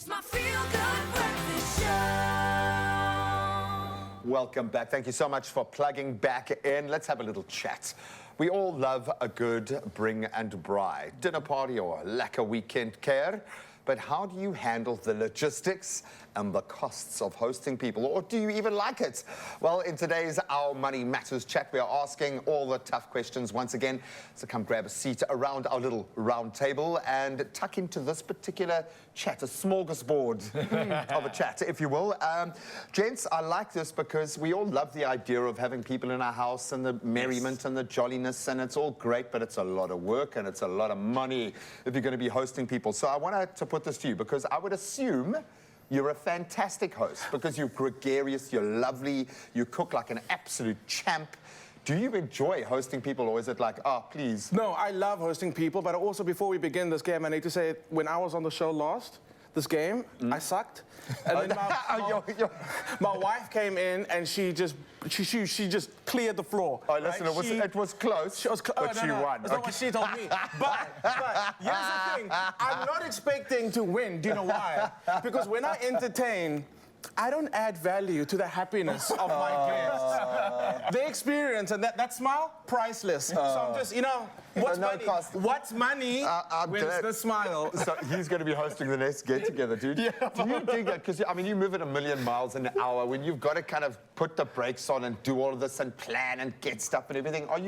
my feel-good breakfast show. Welcome back. Thank you so much for plugging back in. Let's have a little chat. We all love a good bring and braai, dinner party or a lekker weekend care. But how do you handle the logistics and the costs of hosting people? Or do you even like it? Well, in today's Our Money Matters chat, we are asking all the tough questions once again. So come grab a seat around our little round table and tuck into this particular chat, a smorgasbord of a chat, if you will. Gents, I like this because we all love the idea of having people in our house and the merriment and the jolliness, and it's all great, but it's a lot of work and it's a lot of money if you're going to be hosting people. So I wanted to put this to you because I would assume you're a fantastic host because you're gregarious, you're lovely, you cook like an absolute champ. Do you enjoy hosting people, or is it like, oh, please? No, I love hosting people, but also before we begin this game, I need to say, when I was on the show last, this game, I sucked. And then my wife came in and she just cleared the floor. Oh, listen, right? it was close, but she won. That's not what she told me. But here's the thing. I'm not expecting to win. Do you know why? Because when I entertain, I don't add value to the happiness of my guests. They experience, and that smile, priceless. So I'm just, what's money? What's money when it's the smile? So he's going to be hosting the next get-together, dude. Yeah. Do you dig that? Because, I mean, you move at 1,000,000 miles an hour when you've got to kind of put the brakes on and do all of this and plan and get stuff and everything. Are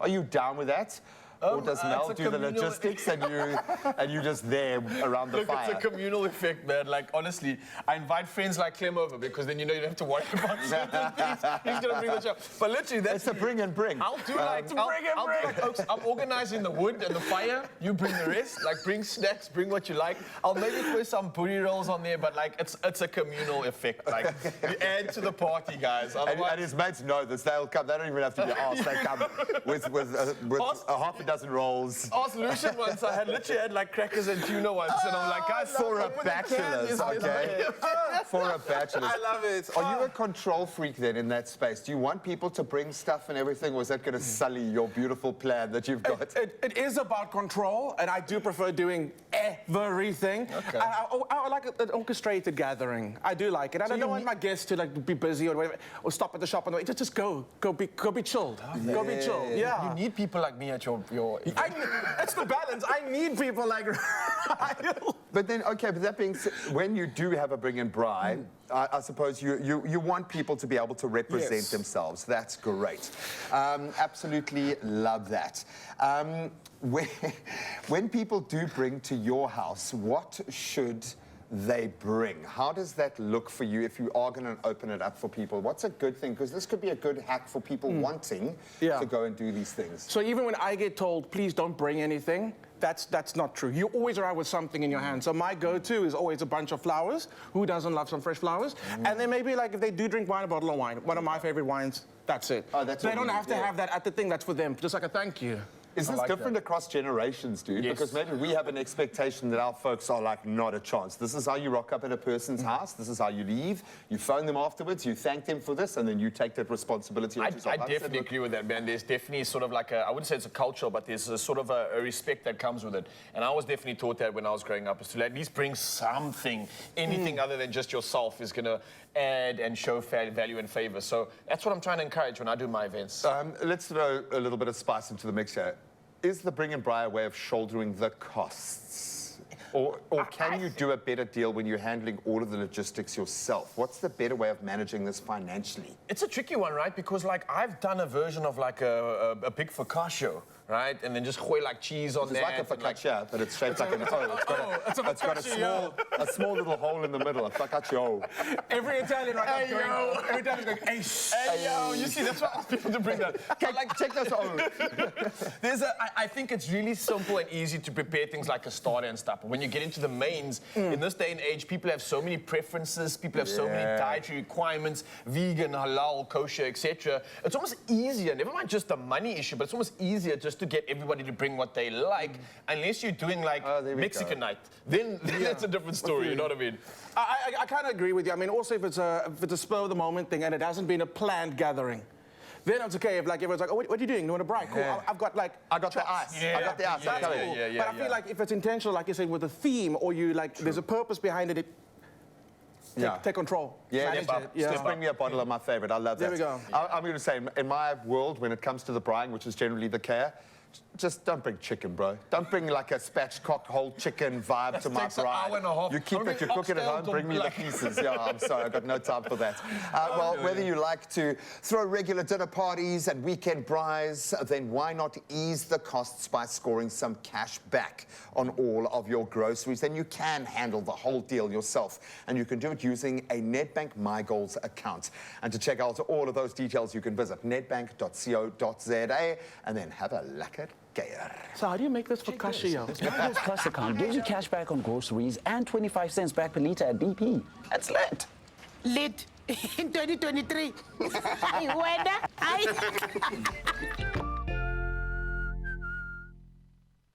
you down with that? Or does Mel do the logistics and you just there around the fire? It's a communal effect, man. Like, honestly, I invite friends like Clem over because then you don't have to worry about certain things. He's going to bring the show. But literally, that's... It's a bring and bring. I'll do like... I'm organizing the wood and the fire. You bring the rest. Like, bring snacks, bring what you like. I'll maybe put some booty rolls on there, but, like, it's a communal effect. Like, you add to the party, guys. Otherwise... And his mates know this. They'll come. They don't even have to be asked. They come with a half a dozen rolls. Ask Lucian once. I literally had like crackers and tuna once, and I'm like, guys, for a bachelor's, okay? For a bachelor's. I love it. Are you a control freak then in that space? Do you want people to bring stuff and everything, or is that going to sully your beautiful plan that you've got? It is about control, and I do prefer doing everything. Okay. I like an orchestrated gathering. I do like it, and I don't want my guests to like be busy or whatever, or stop at the shop on the way. Just go be chilled. Yeah. Go be chilled. Yeah. You need people like me at your it's the balance. I need people like But then, okay, but that being said, when you do have a bring and braai, I suppose you want people to be able to represent themselves. That's great. Absolutely love that. When people do bring to your house, what should they bring? How does that look for you if you are going to open it up for people? What's a good thing? Because this could be a good hack for people wanting to go and do these things. So even when I get told, please don't bring anything, that's not true. You always arrive with something in your hand. So my go-to is always a bunch of flowers. Who doesn't love some fresh flowers? And then maybe like if they do drink wine, a bottle of wine. One of my favorite wines, that's it. Oh, that's they don't have to have that at the thing. That's for them. Just like a thank you. Is this different across generations, dude? Yes. Because maybe we have an expectation that our folks are like, not a chance. This is how you rock up at a person's house. This is how you leave. You phone them afterwards. You thank them for this, and then you take that responsibility. I definitely agree with that, man. There's definitely sort of like I wouldn't say it's a culture, but there's a sort of a respect that comes with it. And I was definitely taught that when I was growing up, is to at least bring something. Anything other than just yourself is going to add and show value and favor. So that's what I'm trying to encourage when I do my events. Let's throw a little bit of spice into the mix here. Is the bring and braai a way of shouldering the costs? Or can you do a better deal when you're handling all of the logistics yourself? What's the better way of managing this financially? It's a tricky one, right? Because like I've done a version of like a big focaccia, right? And then just gooi like cheese on that. It's like a focaccia, but it's shaped like an O. It's got a small little hole in the middle, a focaccia. Every Italian right now going, every time is going, hey yo, you see, that's why I ask people to bring that. Like, check this out. I think it's really simple and easy to prepare things like a starter and stuff. But when you get into the mains, in this day and age, people have so many preferences, people have so many dietary requirements, vegan, halal, kosher, etc. It's almost easier, never mind just the money issue, but it's almost easier just to get everybody to bring what they like, unless you're doing like Mexican night. Then that's a different story, you know what I mean? I kind of agree with you. I mean, also if it's a spur of the moment thing and it hasn't been a planned gathering, Then it's okay if like everyone's like, oh, what are you doing? You want a break? Cool. Yeah. I've got like. I got the chops. ice. I got the ice. I'm That's telling cool. you. But I feel like if it's intentional, like you said, with a theme, or you like, there's a purpose behind it. Take control. Yeah, Manage step it. up. Just bring me a bottle of my favorite. I love that. There we go. I'm going to say, in my world, when it comes to the braaiing, which is generally the care, just don't bring chicken, bro. Don't bring like a spatchcock whole chicken vibe to my takes an braai. hour and a half. You keep I'm it, you bringing cook it at home, oxtails bring me the like- pieces. Yeah, I'm sorry, I've got no time for that. Well, whether you like to throw regular dinner parties and weekend braais, then why not ease the costs by scoring some cash back on all of your groceries? Then you can handle the whole deal yourself, and you can do it using a NEDBANK My Goals account. And to check out all of those details, you can visit nedbank.co.za and then have a lekker keer. So how do you make this for cashier? My Goals Plus account gives you cash back on groceries and 25 cents back per litre at BP. That's lit. Lit in 2023. Ay, wena. Ay.